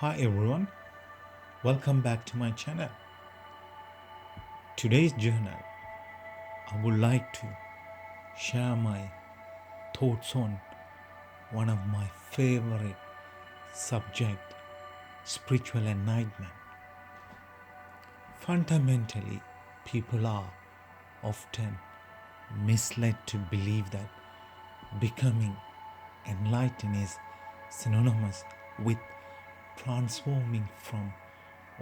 Hi everyone, welcome back to my channel. Today's journal, I would like to share my thoughts on one of my favorite subject, spiritual enlightenment. Fundamentally, people are often misled to believe that becoming enlightened is synonymous with transforming from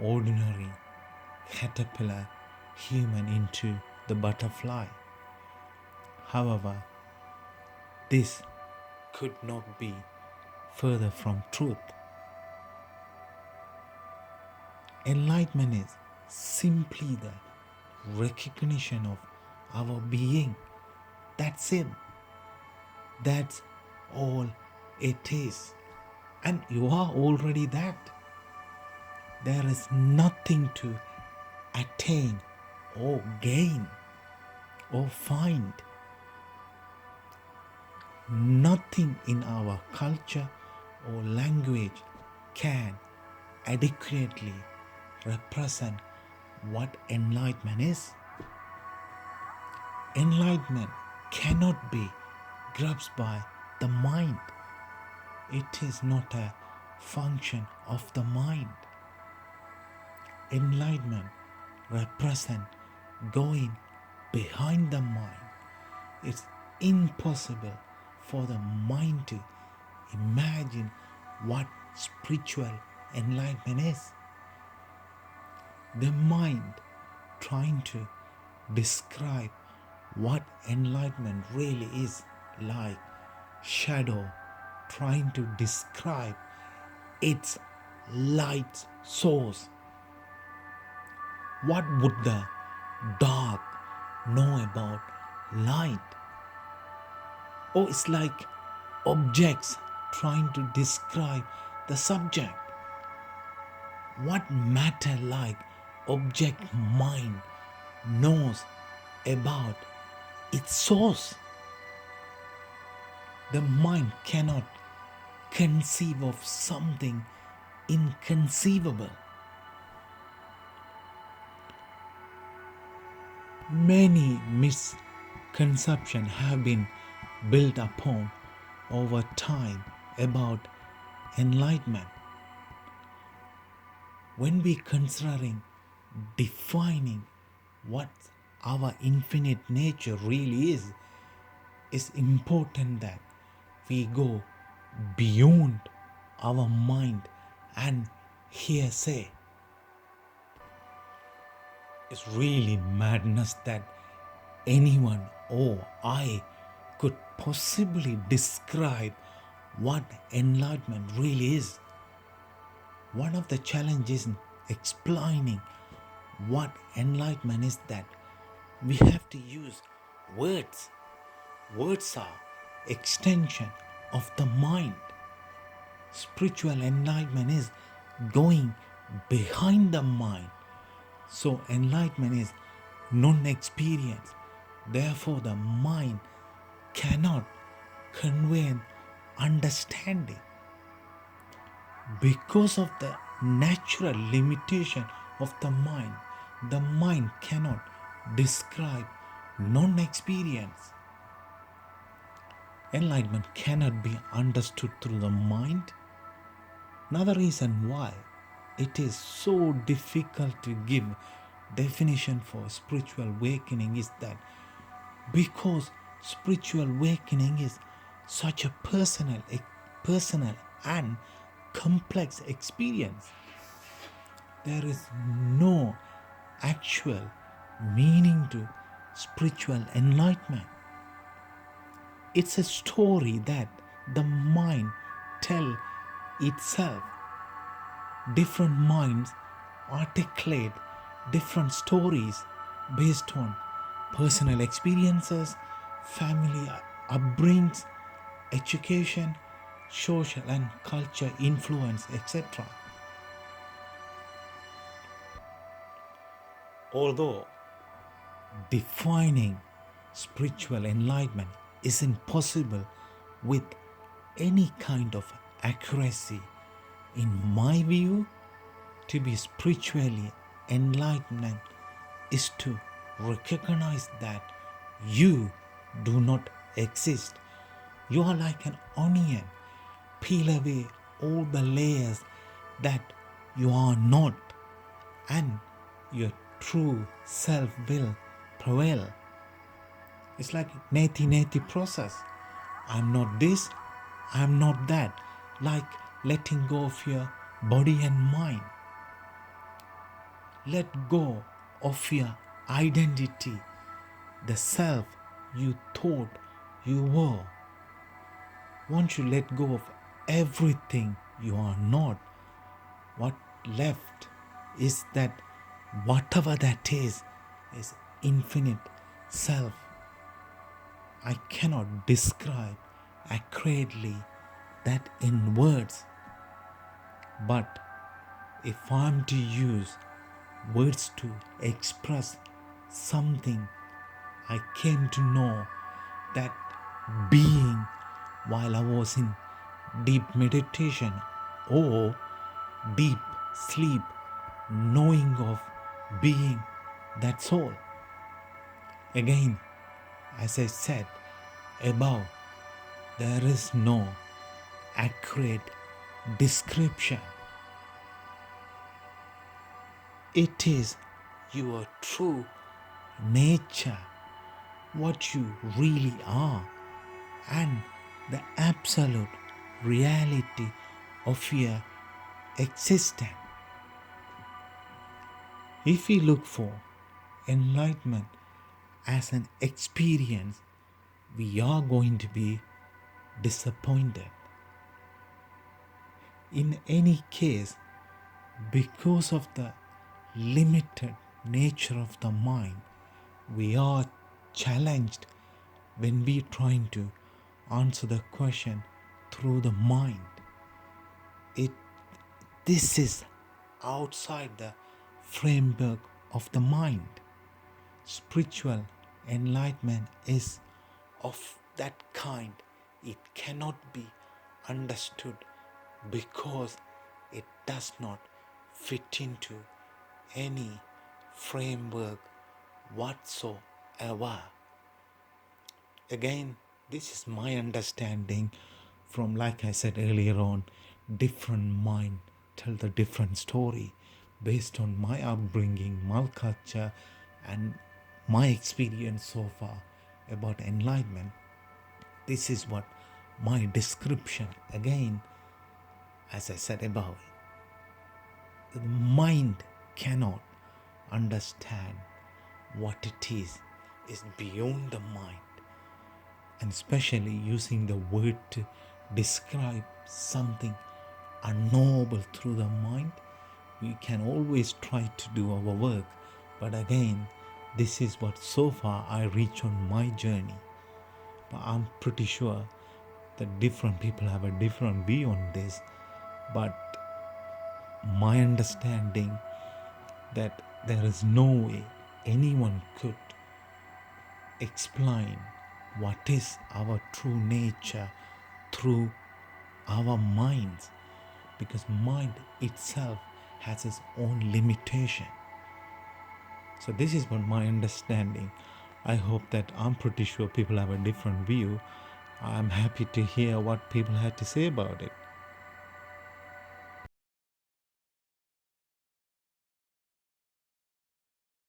ordinary caterpillar human into the butterfly. However, this could not be further from truth. Enlightenment is simply the recognition of our being. That's it. That's all it is. And you are already that. There is nothing to attain or gain or find. Nothing in our culture or language can adequately represent what enlightenment is. Enlightenment cannot be grasped by the mind. It is not a function of the mind. Enlightenment represents going behind the mind. It's impossible for the mind to imagine what spiritual enlightenment is. The mind trying to describe what enlightenment really is like shadow trying to describe its light source. What would the dark know about light? Or it's like objects trying to describe the subject. What matter like object mind knows about its source? The mind cannot conceive of something inconceivable. Many misconceptions have been built upon over time about enlightenment. When we considering defining what our infinite nature really is, it's important that we go beyond our mind and hearsay. It's really madness that anyone or I could possibly describe what enlightenment really is. One of the challenges in explaining what enlightenment is that we have to use words. Words are extension of the mind. Spiritual enlightenment is going behind the mind. So enlightenment is non-experience. Therefore, the mind cannot convey an understanding. Because of the natural limitation of the mind cannot describe non-experience. Enlightenment cannot be understood through the mind. Another reason why it is so difficult to give definition for spiritual awakening is that because spiritual awakening is such a personal and complex experience, there is no actual meaning to spiritual enlightenment. It's a story that the mind tells itself. Different minds articulate different stories based on personal experiences, family upbringings, education, social and culture influence, etc. Although defining spiritual enlightenment isn't possible with any kind of accuracy, In my view, to be spiritually enlightened is to recognize that you do not exist. You are like an onion. Peel away all the layers that you are not, and your true self will prevail. It's like neti process. I'm not this, I'm not that. Like letting go of your body and mind. Let go of your identity, the self you thought you were. Once you let go of everything you are not, what left is that whatever that is infinite self. I cannot describe accurately that in words, but if I'm to use words to express something, I came to know that being while I was in deep meditation or deep sleep, knowing of being, that's all. Again, as I said above, there is no accurate description. It is your true nature, what you really are, and the absolute reality of your existence. If we look for enlightenment as an experience, we are going to be disappointed. In any case, because of the limited nature of the mind, we are challenged when we are trying to answer the question through the mind. This is outside the framework of the mind. Spiritual enlightenment is of that kind. It cannot be understood because it does not fit into any framework whatsoever. Again, this is my understanding from, like I said earlier on, different mind tell the different story based on my upbringing, my culture, and my experience so far about enlightenment. This is what my description. Again, as I said above, the mind cannot understand what it is beyond the mind. And especially using the word to describe something unknowable through the mind, we can always try to do our work. But again, this is what so far I reach on my journey. But I'm pretty sure that different people have a different view on this. But my understanding that there is no way anyone could explain what is our true nature through our minds, because mind itself has its own limitation. So this is what my understanding. I hope that I'm pretty sure people have a different view. I'm happy to hear what people had to say about it.